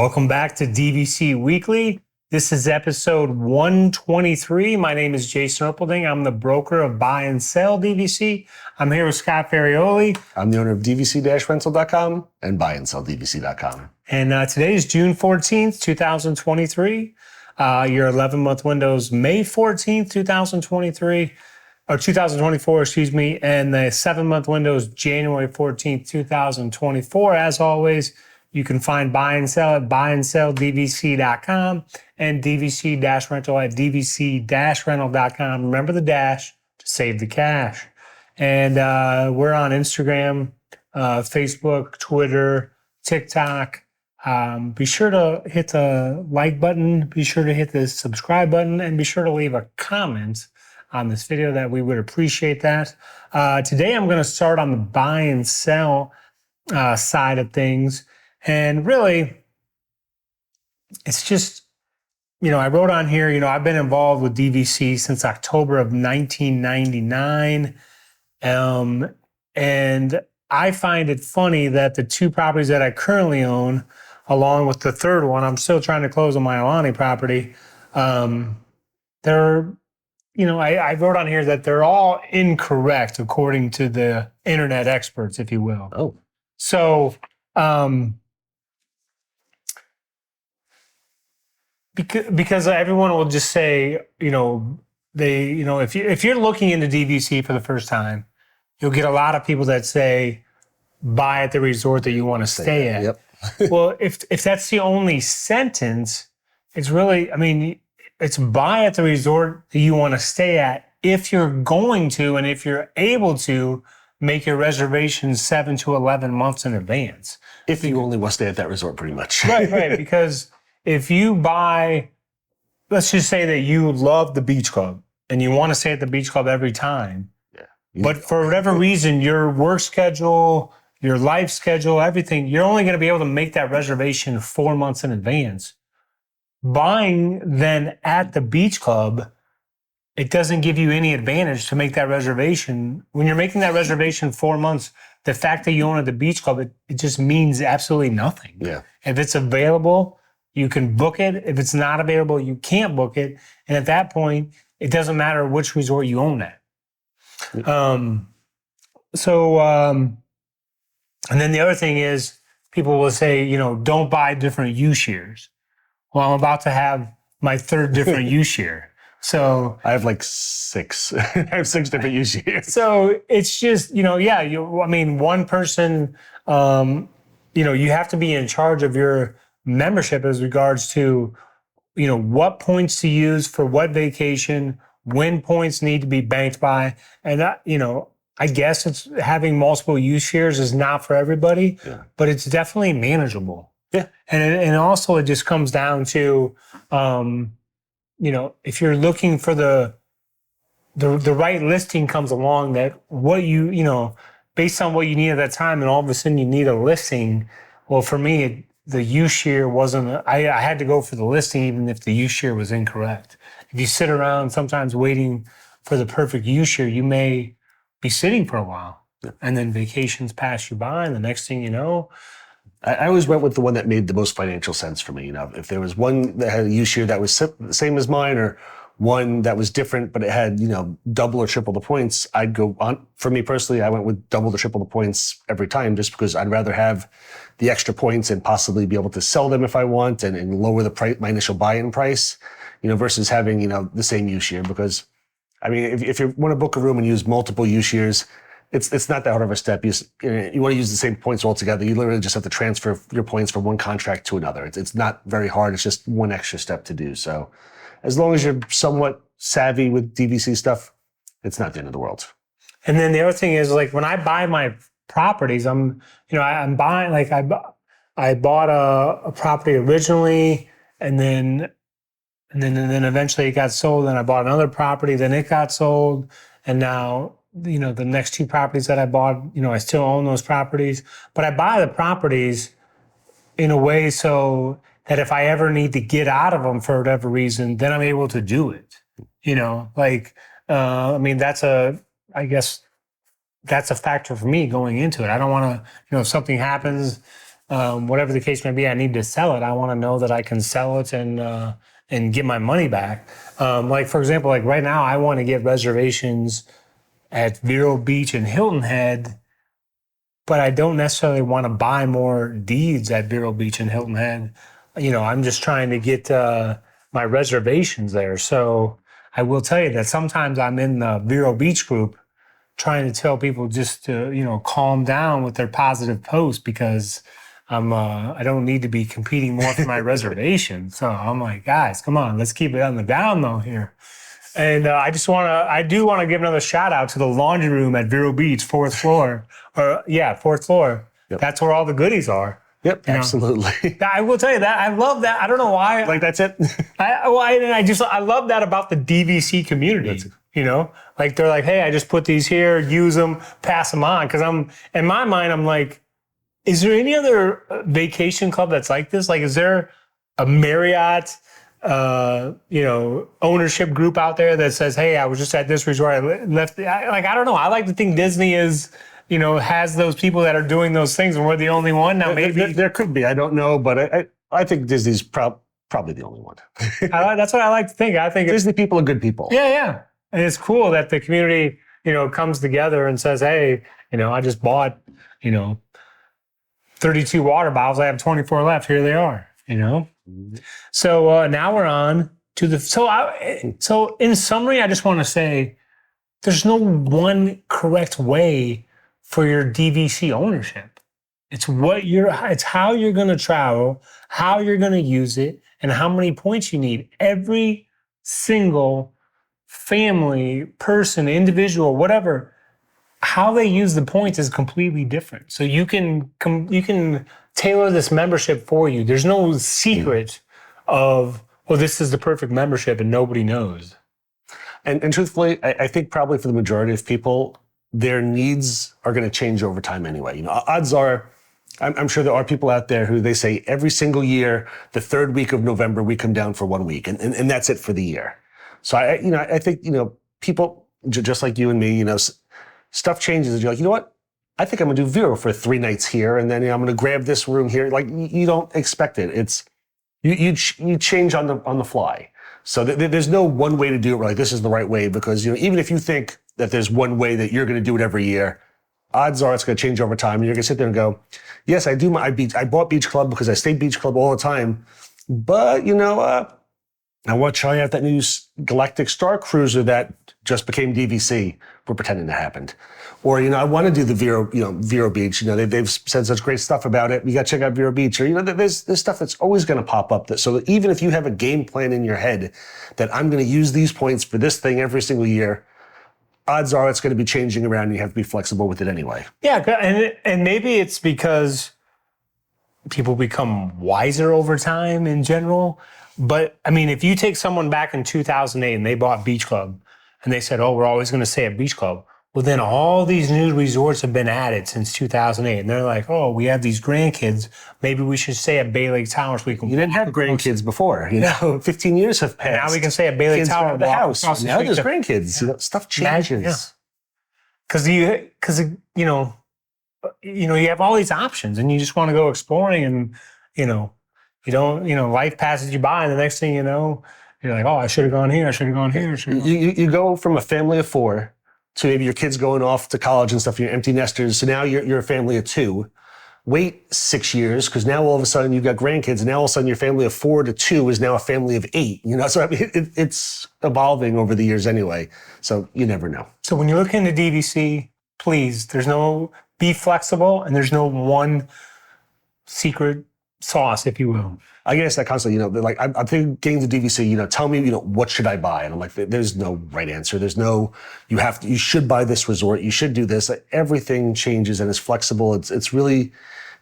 Welcome back to DVC Weekly. This is episode 123. My name is Jason Erpelding. I'm the broker of Buy and Sell DVC. I'm here with Scott Ferrioli. I'm the owner of DVC-Rental.com and Buy and Sell DVC.com. And today is June 14th, 2023. Your 11-month window's May 14th, 2023, or 2024, excuse me. And the 7-month window is January 14th, 2024. As always, you can find Buy and Sell at buyandselldvc.com and DVC-Rental at DVC-Rental.com. Remember the dash to save the cash. And we're on Instagram, Facebook, Twitter, TikTok. Be sure to hit the like button. Be sure to hit the subscribe button. And be sure to leave a comment on this video. That we would appreciate that. Today I'm going to start on the buy and sell side of things. And really, it's just, I wrote on here, I've been involved with DVC since October of 1999. And I find it funny that the two properties that I currently own, along with the third one, I'm still trying to close on my Alani property. They're, I wrote on here that they're all incorrect according to the internet experts, if you will. Oh. So, because everyone will just say, if you're looking into DVC for the first time, you'll get a lot of people that say, buy at the resort that you want to stay at. Yep. Well, if that's the only sentence, it's really, it's buy at the resort that you want to stay at if you're going to, and if you're able to, make your reservation 7 to 11 months in advance. If you only want to stay at that resort, pretty much. Right. Because if you buy, let's just say that you love the beach club and you want to stay at the beach club every time, but for whatever reason, your work schedule, your life schedule, everything, you're only going to be able to make that reservation 4 months in advance. Buying then at the beach club, it doesn't give you any advantage to make that reservation. When you're making that reservation 4 months, the fact that you own at the beach club, it just means absolutely nothing. Yeah. If it's available, you can book it. If it's not available, you can't book it. And at that point, it doesn't matter which resort you own at. And then the other thing is, people will say, don't buy different U-shares. Well, I'm about to have my third different U-share. So I have like 6. I have 6 different U-shares. So it's just, one person, you have to be in charge of your membership as regards to, what points to use for what vacation, when points need to be banked by. And that, I guess it's having multiple use shares is not for everybody, but it's definitely manageable. Yeah. And also it just comes down to, if you're looking for the right listing comes along, that what based on what you need at that time, and all of a sudden you need a listing. Well, for me, the U-share wasn't, I had to go for the listing even if the U-share was incorrect. If you sit around sometimes waiting for the perfect U-share, you may be sitting for a while. Yeah. And then vacations pass you by, and the next thing you know. I always went with the one that made the most financial sense for me. If there was one that had a U-share that was the same as mine, or one that was different, but it had, double or triple the points, I'd go on. For me personally, I went with double to triple the points every time, just because I'd rather have the extra points and possibly be able to sell them if I want, and lower the price, my initial buy-in price, versus having, the same U-share. Because, if you want to book a room and use multiple U-shares, it's not that hard of a step. You want to use the same points altogether. You literally just have to transfer your points from one contract to another. It's not very hard. It's just one extra step to do. So as long as you're somewhat savvy with DVC stuff, it's not the end of the world. And then the other thing is, like, when I buy my properties, I'm buying, like, I bought a property originally, and then eventually it got sold, and I bought another property, then it got sold, and now, the next 2 properties that I bought, I still own those properties, but I buy the properties in a way so that if I ever need to get out of them for whatever reason, then I'm able to do it. That's a factor for me going into it. I don't want to, if something happens, whatever the case may be, I need to sell it. I want to know that I can sell it and get my money back. Like for example, like right now, I want to get reservations at Vero Beach and Hilton Head, but I don't necessarily want to buy more deeds at Vero Beach and Hilton Head. I'm just trying to get my reservations there. So I will tell you that sometimes I'm in the Vero Beach group trying to tell people just to, calm down with their positive posts because I don't need to be competing more for my reservation. So I'm like, guys, come on, let's keep it on the down low here. And I do want to give another shout out to the laundry room at Vero Beach, fourth floor. Fourth floor. Yep. That's where all the goodies are. Yep, absolutely. I will tell you that. I love that. I don't know why. Like that's it? I love that about the DVC community. Like they're like, hey, I just put these here, use them, pass them on. Because in my mind, I'm like, is there any other vacation club that's like this? Like, is there a Marriott, ownership group out there that says, hey, I was just at this resort. I left. I don't know. I like to think Disney is, has those people that are doing those things and we're the only one. Now, maybe there could be. I don't know, but I think Disney's probably the only one. That's what I like to think. I think Disney people are good people. Yeah. And it's cool that the community, comes together and says, hey, I just bought, 32 water bottles. I have 24 left. Here they are, Mm-hmm. So now we're on to so in summary, I just want to say there's no one correct way for your DVC ownership. It's how you're going to travel, how you're going to use it, and how many points you need. Every single family, person, individual, whatever, how they use the points is completely different. So you can tailor this membership for you. There's no secret of, this is the perfect membership and nobody knows. And truthfully, I think probably for the majority of people, their needs are going to change over time anyway. Odds are, I'm sure there are people out there who they say every single year, the third week of November, we come down for 1 week and that's it for the year. So I think, people just like you and me, stuff changes and you're like, you know what? I think I'm gonna do Vero for 3 nights here, and then I'm gonna grab this room here. Like you don't expect it. It's you change on the fly. So there's no one way to do it. Like this is the right way because even if you think that there's one way that you're gonna do it every year, odds are it's gonna change over time. And you're gonna sit there and go, yes, I do. I bought Beach Club because I stayed Beach Club all the time, but I want to try out that new Galactic Star Cruiser that just became DVC. We're pretending that happened. Or, I want to do the Vero Beach. They've said such great stuff about it. You got to check out Vero Beach. Or, there's stuff that's always going to pop up. So that even if you have a game plan in your head that I'm going to use these points for this thing every single year, odds are it's going to be changing around and you have to be flexible with it anyway. Yeah, and maybe it's because people become wiser over time in general. But I mean, if you take someone back in 2008 and they bought Beach Club and they said, we're always going to stay at Beach Club. Well, then all these new resorts have been added since 2008. And they're like, we have these grandkids. Maybe we should stay at Bay Lake Tower so we can. You didn't have grandkids before. 15 years have passed. Now we can stay at Bay Lake Kids Tower. The house. Now there's grandkids. Yeah. Stuff changes. Because you have all these options and you just want to go exploring and, you don't, life passes you by and the next thing you know, you're like, I should have gone here. I should have gone here. You go from a family of 4 to maybe your kids going off to college and stuff, you're empty nesters. So now you're a family of 2. Wait 6 years because now all of a sudden you've got grandkids and now all of a sudden your family of 4 to 2 is now a family of 8. So I mean, it's evolving over the years anyway. So you never know. So when you look into DVC, please, be flexible and there's no one secret sauce, if you will. I guess that constantly, like I'm getting to DVC, tell me, what should I buy? And I'm like, there's no right answer. There's no, you should buy this resort. You should do this. Everything changes and is flexible. It's really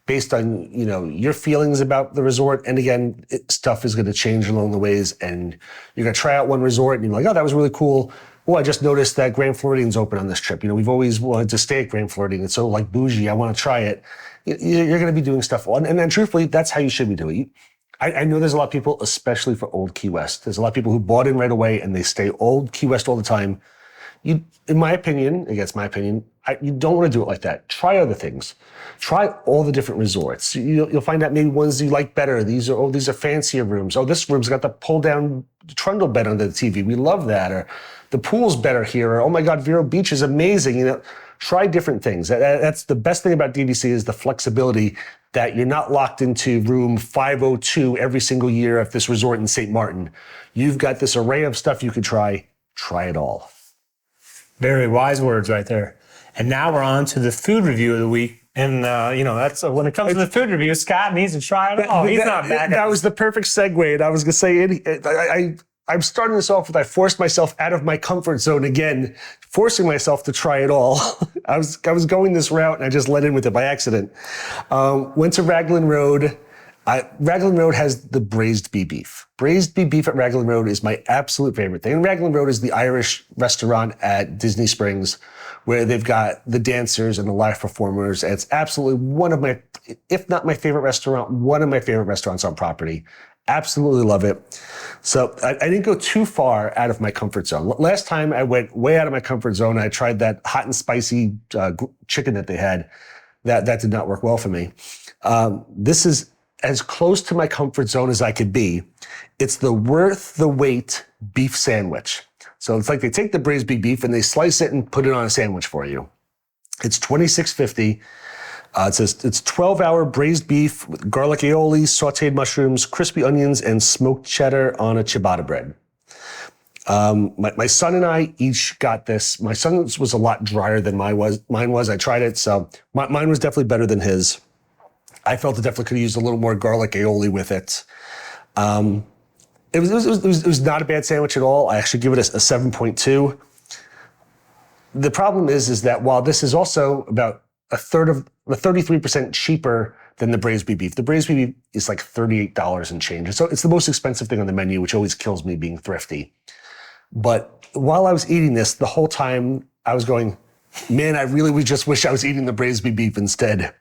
based on, your feelings about the resort. And again, stuff is going to change along the ways and you're going to try out one resort and you're like, that was really cool. I just noticed that Grand Floridian's open on this trip. We've always wanted to stay at Grand Floridian. It's so like bougie. I want to try it. You're going to be doing stuff. And then truthfully, that's how you should be doing it. I know there's a lot of people, especially for old Key West. There's a lot of people who bought in right away and they stay old Key West all the time. In my opinion, again, it's my opinion, You don't want to do it like that. Try other things. Try all the different resorts. You'll find out maybe ones you like better. These are fancier rooms. Oh, this room's got the pull down trundle bed under the TV. We love that. Or the pool's better here. Or, oh my God, Vero Beach is amazing. Try different things. That's the best thing about DVC is the flexibility that you're not locked into room 502 every single year at this resort in St. Martin. You've got this array of stuff you could try. Try it all. Very wise words right there. And now we're on to the food review of the week. And, that's when it comes to the food review, Scott needs to try it all. He's not bad. That was the perfect segue. And I was going to say, I'm starting this off with I forced myself out of my comfort zone again, forcing myself to try it all. I was going this route and I just let in with it by accident. Went to Raglan Road. Raglan Road has the braised bee beef. Braised bee beef at Raglan Road is my absolute favorite thing. And Raglan Road is the Irish restaurant at Disney Springs where they've got the dancers and the live performers. And it's absolutely one of my, if not my favorite restaurant, one of my favorite restaurants on property. Absolutely love it. So I didn't go too far out of my comfort zone. Last time I went way out of my comfort zone. I tried that hot and spicy chicken that they had. That did not work well for me. This is as close to my comfort zone as I could be. It's the worth the wait beef sandwich. So it's like they take the braised beef and they slice it and put it on a sandwich for you. It's $26.50. It says it's 12-hour braised beef with garlic aioli, sauteed mushrooms, crispy onions, and smoked cheddar on a ciabatta bread. My son and I each got this. My son's was a lot drier than mine was. I tried it, so mine was definitely better than his. I felt it definitely could have used a little more garlic aioli with it. It was not a bad sandwich at all. I actually give it a 7.2. The problem is that while this is also about a third of the 33% cheaper than the braised beef. The braised beef is like $38 and change. And so it's the most expensive thing on the menu, which always kills me being thrifty. But while I was eating this, the whole time I was going, man, I really would just wish I was eating the braised beef instead.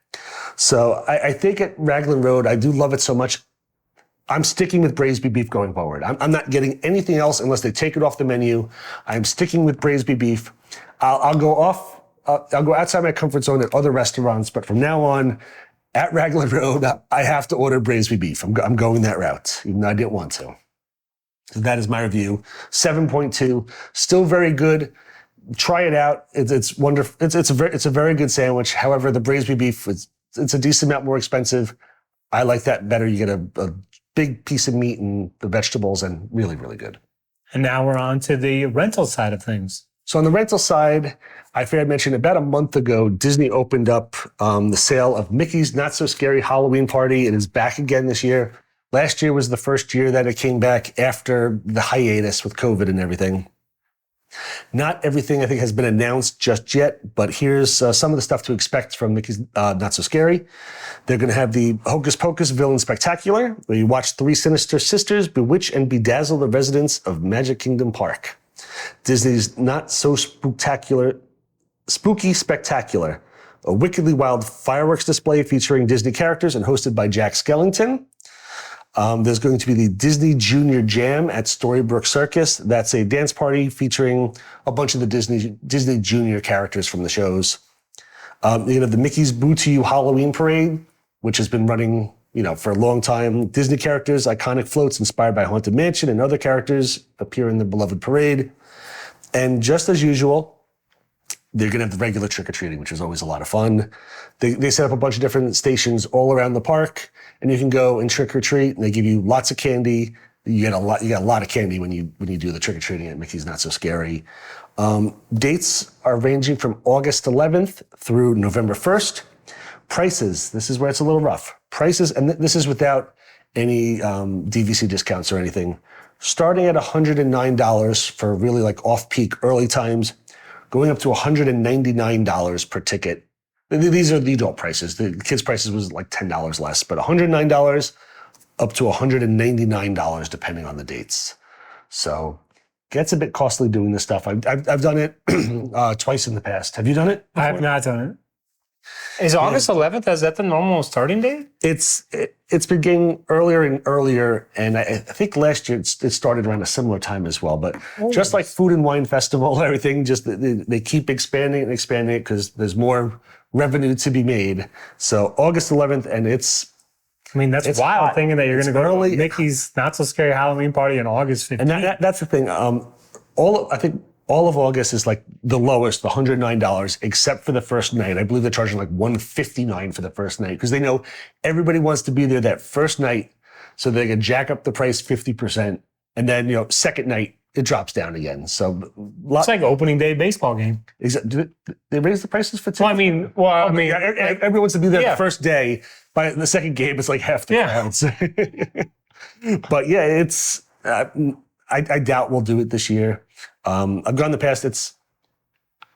So I think at Raglan Road, I do love it so much. I'm sticking with braised beef going forward. I'm not getting anything else unless they take it off the menu. I'm sticking with braised beef. I'll go outside my comfort zone at other restaurants, but from now on, at Raglan Road, I have to order braised beef. I'm going that route, even though I didn't want to. So that is my review. 7.2, still very good. Try it out. It's wonderful. It's a very good sandwich. However, the braised beef it's a decent amount more expensive. I like that better. You get a big piece of meat and the vegetables, and really, really good. And now we're on to the rental side of things. So on the rental side, I think I mentioned about a month ago, Disney opened up the sale of Mickey's Not So Scary Halloween Party. It is back again this year. Last year was the first year that it came back after the hiatus with COVID and everything. Not everything, I think, has been announced just yet, but here's some of the stuff to expect from Mickey's Not So Scary. They're going to have the Hocus Pocus Villain Spectacular, where you watch three sinister sisters bewitch and bedazzle the residents of Magic Kingdom Park. Disney's Not So Spooky Spectacular, a wickedly wild fireworks display featuring Disney characters and hosted by Jack Skellington. There's going to be the Disney Junior Jam at Storybrooke Circus. That's a dance party featuring a bunch of the Disney Junior characters from the shows. You're going to have the Mickey's Boo to You Halloween Parade, which has been running, for a long time. Disney characters, iconic floats inspired by Haunted Mansion and other characters appear in the beloved parade. And just as usual, they're going to have the regular trick-or-treating, which is always a lot of fun. They set up a bunch of different stations all around the park, and you can go and trick-or-treat, and they give you lots of candy. You get a lot of candy when you do the trick-or-treating at Mickey's Not So Scary. Dates are ranging from August 11th through November 1st. Prices, this is where it's a little rough. Prices, and this is without any DVC discounts or anything, starting at $109 for really like off-peak early times, going up to $199 per ticket. These are the adult prices. The kids' prices was like $10 less, but $109 up to $199 depending on the dates. So gets a bit costly doing this stuff. I've done it twice in the past. Have you done it before? I have not done it. Is August 11th, is that the normal starting date? It's been getting earlier and earlier, and I think last year it started around a similar time as well. But just like Food and Wine Festival and everything, just they keep expanding and expanding it because there's more revenue to be made. So August 11th, and it's that's wild hot. thinking that you're going to go early. to Mickey's Not So Scary Halloween party on August 15th. And that's the thing. I think all of August is like the lowest, the $109, except for the first night. I believe they're charging like $159 for the first night because they know everybody wants to be there that first night, so they can jack up the price 50%, and then second night it drops down again. So it's like opening day baseball game. Do they raise the prices for tickets? Everyone wants to be there the first day. By the second game, it's like half the crowds. But yeah, it's. I doubt we'll do it this year. I've gone in the past.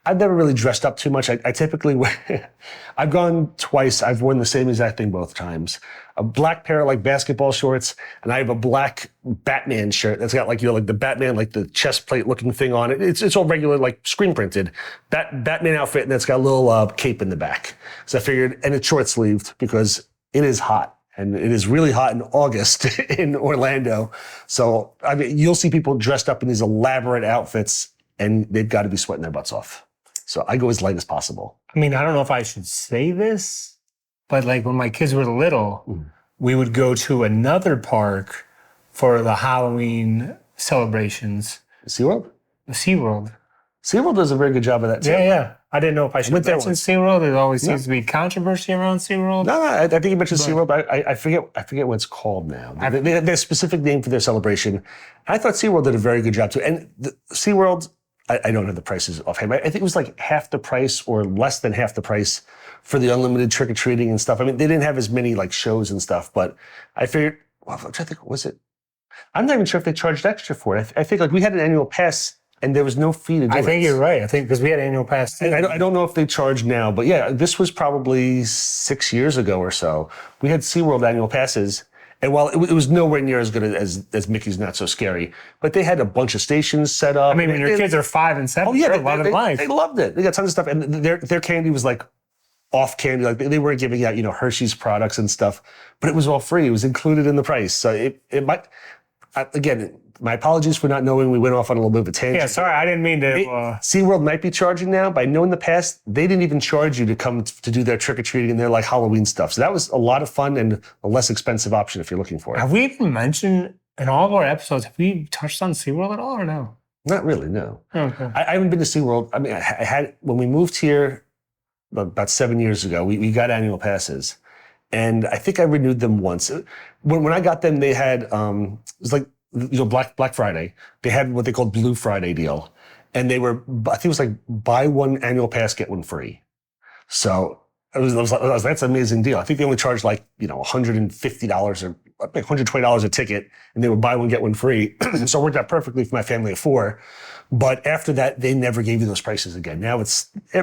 I've never really dressed up too much. I typically wear. I've gone twice. I've worn the same exact thing both times. A black pair of like basketball shorts, and I have a black Batman shirt that's got like the Batman, like the chest plate looking thing on it. It's all regular, like screen printed Batman outfit, and it's got a little cape in the back. So I figured, and it's short sleeved because it is hot. And it is really hot in August in Orlando. So, you'll see people dressed up in these elaborate outfits, and they've got to be sweating their butts off. So I go as light as possible. I don't know if I should say this, but like when my kids were little, we would go to another park for the Halloween celebrations. SeaWorld? SeaWorld. SeaWorld does a very good job of that, too. Yeah. I didn't know if I should mention SeaWorld. There always seems to be controversy around SeaWorld. No, I think you mentioned SeaWorld, but I forget what it's called now. They have a specific name for their celebration. I thought SeaWorld did a very good job, too. And SeaWorld, I don't have the prices offhand. I think it was like half the price or less than half the price for the unlimited trick-or-treating and stuff. They didn't have as many like shows and stuff, but I figured, I'm trying to think, was it? I'm not even sure if they charged extra for it. I think like we had an annual pass, and there was no fee to do it. I think you're right. I think because we had annual pass too. And I don't know if they charge now, but yeah, this was probably 6 years ago or so. We had SeaWorld annual passes, and while it was nowhere near as good as Mickey's Not So Scary, but they had a bunch of stations set up. When your kids are 5 and 7, they loved it. They got tons of stuff, and their candy was like off candy. Like they weren't giving out Hershey's products and stuff, but it was all free. It was included in the price. So it might. Again, my apologies for not knowing. We went off on a little bit of a tangent. Yeah, sorry, I didn't mean to. SeaWorld might be charging now, but I know in the past, they didn't even charge you to come to do their trick-or-treating and their like Halloween stuff. So that was a lot of fun and a less expensive option if you're looking for it. Have we even mentioned in all of our episodes, have we touched on SeaWorld at all or no? Not really, no. Okay. I haven't been to SeaWorld. I had, when we moved here about 7 years ago, we got annual passes. And I think I renewed them once. When I got them, they had, it was like, Black Friday. They had what they called Blue Friday deal. And they were, I think it was like buy one annual pass, get one free. So I was like, that's an amazing deal. I think they only charged like, $150 or like $120 a ticket, and they would buy one, get one free. So it worked out perfectly for my family of 4. But after that, they never gave you those prices again. Now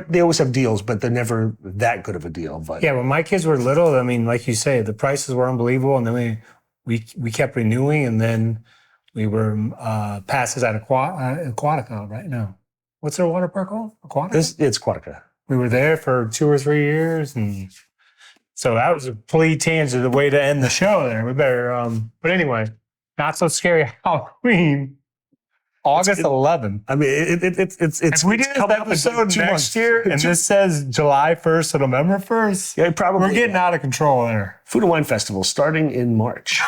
they always have deals, but they're never that good of a deal. But yeah, when my kids were little, like you say, the prices were unbelievable. And then we kept renewing, and then we were passes at Aquatica right now. What's their water park called? Aquatica? It's Aquatica. We were there for 2 or 3 years, and so that was a complete tangent, the way to end the show there. We better, but anyway, Not So Scary Halloween, August 11th. It's. If we do this episode next year, and this says July 1st to November 1st, yeah, probably we're getting out of control there. Food and Wine Festival starting in March.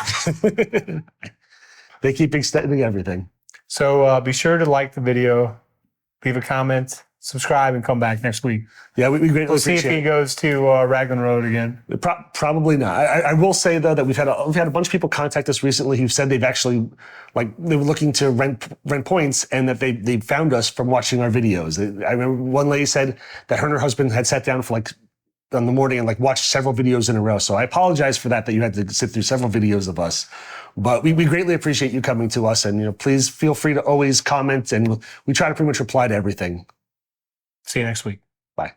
They keep extending everything. So be sure to like the video, leave a comment, subscribe, and come back next week. Yeah, we greatly We'll see if he goes to Raglan Road again. Probably not. I will say though that we've had a bunch of people contact us recently who said they've actually they were looking to rent points, and that they found us from watching our videos. I remember one lady said that her and her husband had sat down for in the morning and watched several videos in a row. So I apologize for that you had to sit through several videos of us. But we greatly appreciate you coming to us, and please feel free to always comment, and we try to pretty much reply to everything. See you next week. Bye.